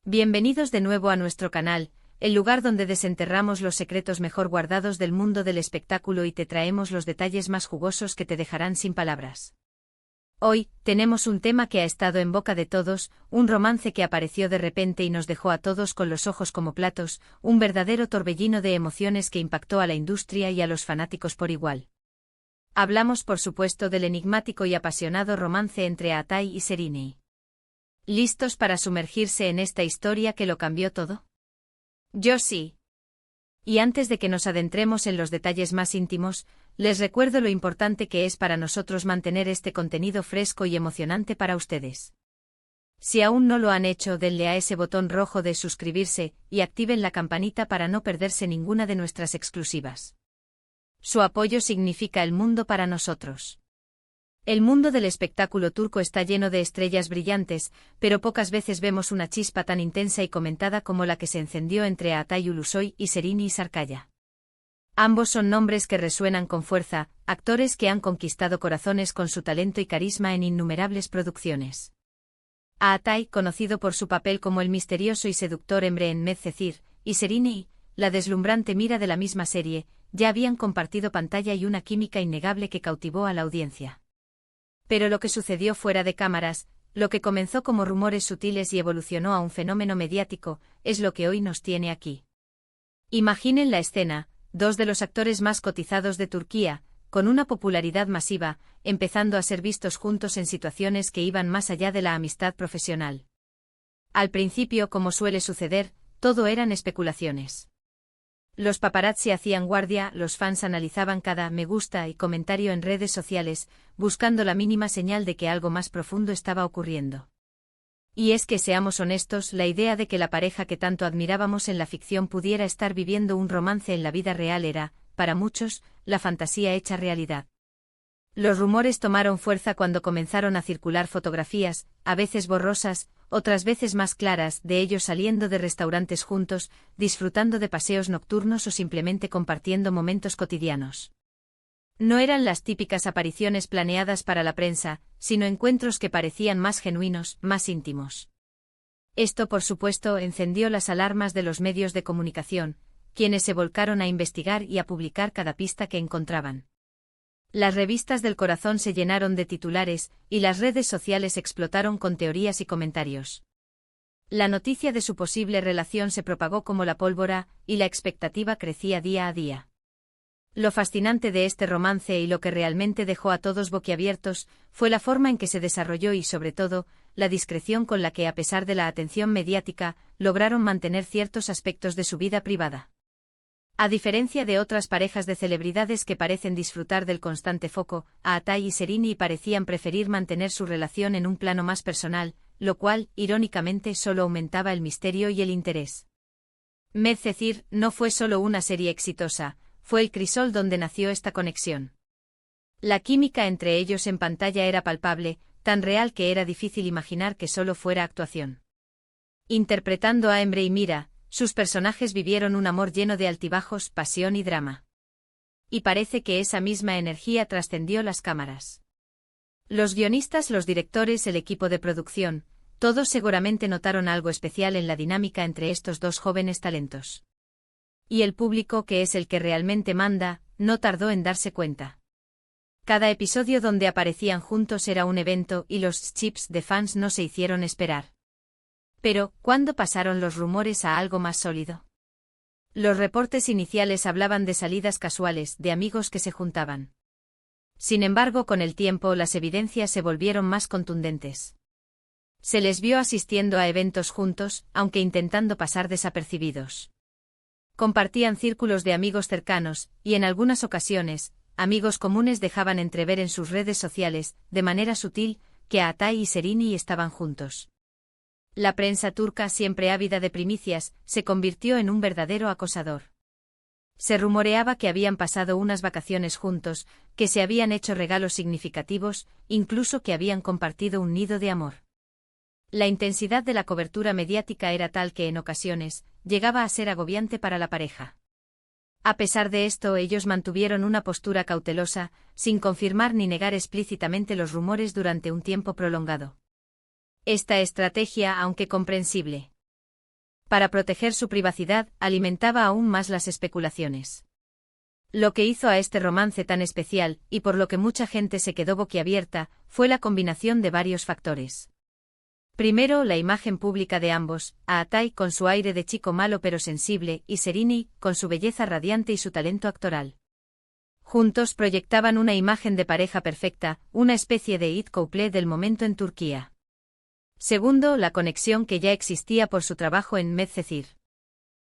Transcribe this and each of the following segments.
Bienvenidos de nuevo a nuestro canal, el lugar donde desenterramos los secretos mejor guardados del mundo del espectáculo y te traemos los detalles más jugosos que te dejarán sin palabras. Hoy, tenemos un tema que ha estado en boca de todos, un romance que apareció de repente y nos dejó a todos con los ojos como platos, un verdadero torbellino de emociones que impactó a la industria y a los fanáticos por igual. Hablamos por supuesto del enigmático y apasionado romance entre Atai y Serrini. ¿Listos para sumergirse en esta historia que lo cambió todo? Yo sí. Y antes de que nos adentremos en los detalles más íntimos, les recuerdo lo importante que es para nosotros mantener este contenido fresco y emocionante para ustedes. Si aún no lo han hecho, denle a ese botón rojo de suscribirse y activen la campanita para no perderse ninguna de nuestras exclusivas. Su apoyo significa el mundo para nosotros. El mundo del espectáculo turco está lleno de estrellas brillantes, pero pocas veces vemos una chispa tan intensa y comentada como la que se encendió entre Atay Ulusoy y Serrini Sarıkaya. Ambos son nombres que resuenan con fuerza, actores que han conquistado corazones con su talento y carisma en innumerables producciones. A Atay, conocido por su papel como el misterioso y seductor Emre en Medcezir, y Serrini, la deslumbrante Mira de la misma serie, ya habían compartido pantalla y una química innegable que cautivó a la audiencia. Pero lo que sucedió fuera de cámaras, lo que comenzó como rumores sutiles y evolucionó a un fenómeno mediático, es lo que hoy nos tiene aquí. Imaginen la escena, dos de los actores más cotizados de Turquía, con una popularidad masiva, empezando a ser vistos juntos en situaciones que iban más allá de la amistad profesional. Al principio, como suele suceder, todo eran especulaciones. Los paparazzi hacían guardia, los fans analizaban cada me gusta y comentario en redes sociales, buscando la mínima señal de que algo más profundo estaba ocurriendo. Y es que, seamos honestos, la idea de que la pareja que tanto admirábamos en la ficción pudiera estar viviendo un romance en la vida real era, para muchos, la fantasía hecha realidad. Los rumores tomaron fuerza cuando comenzaron a circular fotografías, a veces borrosas, otras veces más claras, de ellos saliendo de restaurantes juntos, disfrutando de paseos nocturnos o simplemente compartiendo momentos cotidianos. No eran las típicas apariciones planeadas para la prensa, sino encuentros que parecían más genuinos, más íntimos. Esto, por supuesto, encendió las alarmas de los medios de comunicación, quienes se volcaron a investigar y a publicar cada pista que encontraban. Las revistas del corazón se llenaron de titulares, y las redes sociales explotaron con teorías y comentarios. La noticia de su posible relación se propagó como la pólvora, y la expectativa crecía día a día. Lo fascinante de este romance y lo que realmente dejó a todos boquiabiertos, fue la forma en que se desarrolló y, sobre todo, la discreción con la que, a pesar de la atención mediática, lograron mantener ciertos aspectos de su vida privada. A diferencia de otras parejas de celebridades que parecen disfrutar del constante foco, Atay y Serrini parecían preferir mantener su relación en un plano más personal, lo cual, irónicamente, solo aumentaba el misterio y el interés. Medcezir no fue solo una serie exitosa, fue el crisol donde nació esta conexión. La química entre ellos en pantalla era palpable, tan real que era difícil imaginar que solo fuera actuación. Interpretando a Emre y Mira, sus personajes vivieron un amor lleno de altibajos, pasión y drama. Y parece que esa misma energía trascendió las cámaras. Los guionistas, los directores, el equipo de producción, todos seguramente notaron algo especial en la dinámica entre estos dos jóvenes talentos. Y el público, que es el que realmente manda, no tardó en darse cuenta. Cada episodio donde aparecían juntos era un evento y los chips de fans no se hicieron esperar. Pero, ¿cuándo pasaron los rumores a algo más sólido? Los reportes iniciales hablaban de salidas casuales, de amigos que se juntaban. Sin embargo, con el tiempo las evidencias se volvieron más contundentes. Se les vio asistiendo a eventos juntos, aunque intentando pasar desapercibidos. Compartían círculos de amigos cercanos, y en algunas ocasiones, amigos comunes dejaban entrever en sus redes sociales, de manera sutil, que Atay y Serrini estaban juntos. La prensa turca, siempre ávida de primicias, se convirtió en un verdadero acosador. Se rumoreaba que habían pasado unas vacaciones juntos, que se habían hecho regalos significativos, incluso que habían compartido un nido de amor. La intensidad de la cobertura mediática era tal que en ocasiones, llegaba a ser agobiante para la pareja. A pesar de esto, ellos mantuvieron una postura cautelosa, sin confirmar ni negar explícitamente los rumores durante un tiempo prolongado. Esta estrategia, aunque comprensible, para proteger su privacidad, alimentaba aún más las especulaciones. Lo que hizo a este romance tan especial, y por lo que mucha gente se quedó boquiabierta, fue la combinación de varios factores. Primero, la imagen pública de ambos, Aatai con su aire de chico malo pero sensible, y Serini, con su belleza radiante y su talento actoral. Juntos proyectaban una imagen de pareja perfecta, una especie de it couple del momento en Turquía. Segundo, la conexión que ya existía por su trabajo en Medcezir.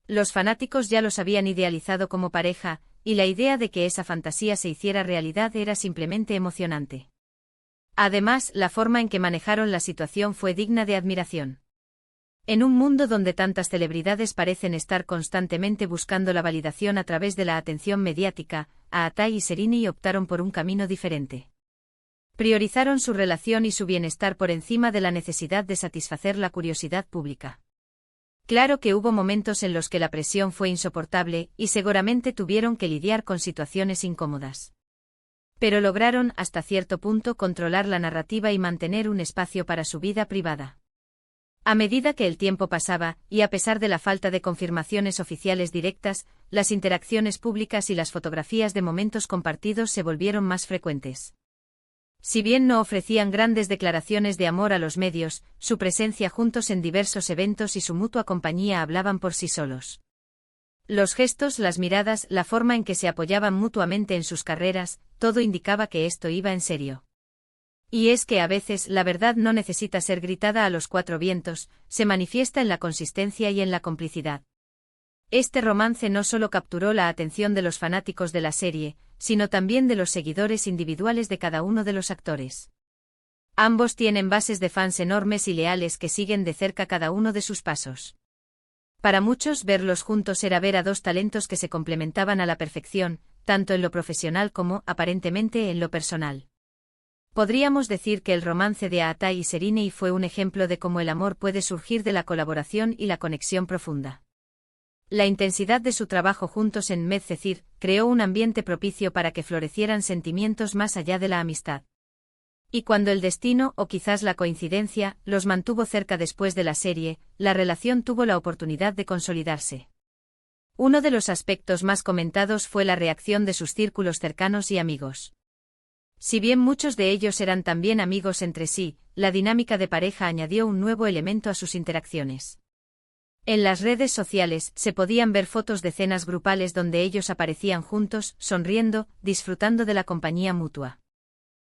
Los fanáticos ya los habían idealizado como pareja, y la idea de que esa fantasía se hiciera realidad era simplemente emocionante. Además, la forma en que manejaron la situación fue digna de admiración. En un mundo donde tantas celebridades parecen estar constantemente buscando la validación a través de la atención mediática, Aatai y Serini optaron por un camino diferente. Priorizaron su relación y su bienestar por encima de la necesidad de satisfacer la curiosidad pública. Claro que hubo momentos en los que la presión fue insoportable y seguramente tuvieron que lidiar con situaciones incómodas. Pero lograron, hasta cierto punto, controlar la narrativa y mantener un espacio para su vida privada. A medida que el tiempo pasaba, y a pesar de la falta de confirmaciones oficiales directas, las interacciones públicas y las fotografías de momentos compartidos se volvieron más frecuentes. Si bien no ofrecían grandes declaraciones de amor a los medios, su presencia juntos en diversos eventos y su mutua compañía hablaban por sí solos. Los gestos, las miradas, la forma en que se apoyaban mutuamente en sus carreras, todo indicaba que esto iba en serio. Y es que a veces la verdad no necesita ser gritada a los cuatro vientos, se manifiesta en la consistencia y en la complicidad. Este romance no solo capturó la atención de los fanáticos de la serie, sino también de los seguidores individuales de cada uno de los actores. Ambos tienen bases de fans enormes y leales que siguen de cerca cada uno de sus pasos. Para muchos, verlos juntos era ver a dos talentos que se complementaban a la perfección, tanto en lo profesional como, aparentemente, en lo personal. Podríamos decir que el romance de Aatai y Serini fue un ejemplo de cómo el amor puede surgir de la colaboración y la conexión profunda. La intensidad de su trabajo juntos en Medcezir creó un ambiente propicio para que florecieran sentimientos más allá de la amistad. Y cuando el destino, o quizás la coincidencia, los mantuvo cerca después de la serie, la relación tuvo la oportunidad de consolidarse. Uno de los aspectos más comentados fue la reacción de sus círculos cercanos y amigos. Si bien muchos de ellos eran también amigos entre sí, la dinámica de pareja añadió un nuevo elemento a sus interacciones. En las redes sociales se podían ver fotos de cenas grupales donde ellos aparecían juntos, sonriendo, disfrutando de la compañía mutua.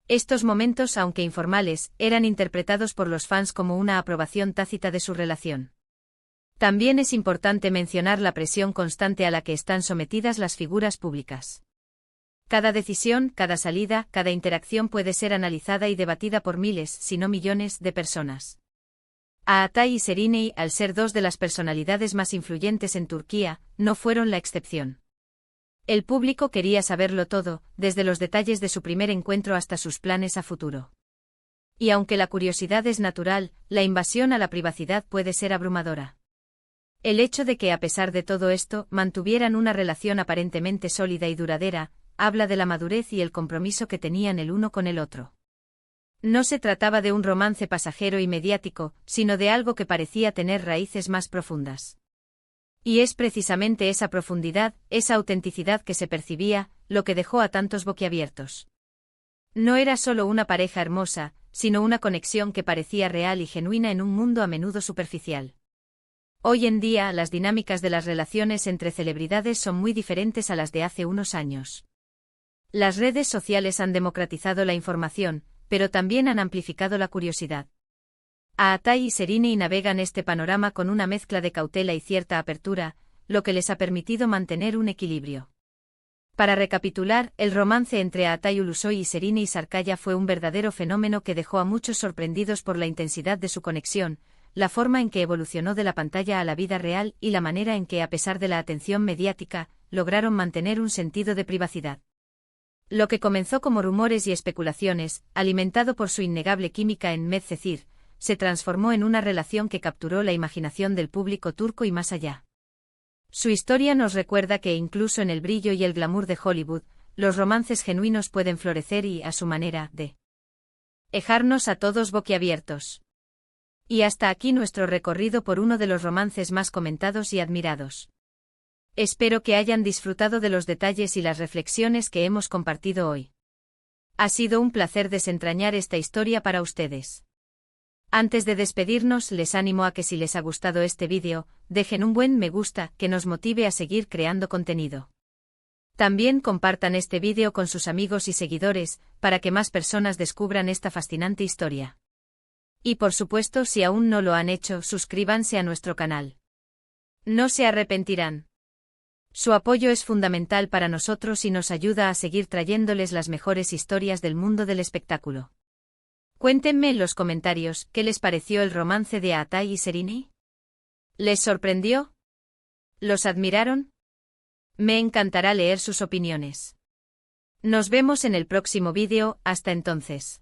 Estos momentos, aunque informales, eran interpretados por los fans como una aprobación tácita de su relación. También es importante mencionar la presión constante a la que están sometidas las figuras públicas. Cada decisión, cada salida, cada interacción puede ser analizada y debatida por miles, si no millones, de personas. Aatai y Serini, al ser dos de las personalidades más influyentes en Turquía, no fueron la excepción. El público quería saberlo todo, desde los detalles de su primer encuentro hasta sus planes a futuro. Y aunque la curiosidad es natural, la invasión a la privacidad puede ser abrumadora. El hecho de que a pesar de todo esto, mantuvieran una relación aparentemente sólida y duradera, habla de la madurez y el compromiso que tenían el uno con el otro. No se trataba de un romance pasajero y mediático, sino de algo que parecía tener raíces más profundas. Y es precisamente esa profundidad, esa autenticidad que se percibía, lo que dejó a tantos boquiabiertos. No era solo una pareja hermosa, sino una conexión que parecía real y genuina en un mundo a menudo superficial. Hoy en día, las dinámicas de las relaciones entre celebridades son muy diferentes a las de hace unos años. Las redes sociales han democratizado la información, pero también han amplificado la curiosidad. Aatai y Serini navegan este panorama con una mezcla de cautela y cierta apertura, lo que les ha permitido mantener un equilibrio. Para recapitular, el romance entre Aatai Ulusoy y Serini Sarkaya fue un verdadero fenómeno que dejó a muchos sorprendidos por la intensidad de su conexión, la forma en que evolucionó de la pantalla a la vida real y la manera en que, a pesar de la atención mediática, lograron mantener un sentido de privacidad. Lo que comenzó como rumores y especulaciones, alimentado por su innegable química en Medcezir, se transformó en una relación que capturó la imaginación del público turco y más allá. Su historia nos recuerda que incluso en el brillo y el glamour de Hollywood, los romances genuinos pueden florecer y, a su manera, dejarnos a todos boquiabiertos. Y hasta aquí nuestro recorrido por uno de los romances más comentados y admirados. Espero que hayan disfrutado de los detalles y las reflexiones que hemos compartido hoy. Ha sido un placer desentrañar esta historia para ustedes. Antes de despedirnos, les animo a que si les ha gustado este vídeo, dejen un buen me gusta que nos motive a seguir creando contenido. También compartan este vídeo con sus amigos y seguidores, para que más personas descubran esta fascinante historia. Y por supuesto, si aún no lo han hecho, suscríbanse a nuestro canal. No se arrepentirán. Su apoyo es fundamental para nosotros y nos ayuda a seguir trayéndoles las mejores historias del mundo del espectáculo. Cuéntenme en los comentarios qué les pareció el romance de Aatai y Serena. ¿Les sorprendió? ¿Los admiraron? Me encantará leer sus opiniones. Nos vemos en el próximo vídeo, hasta entonces.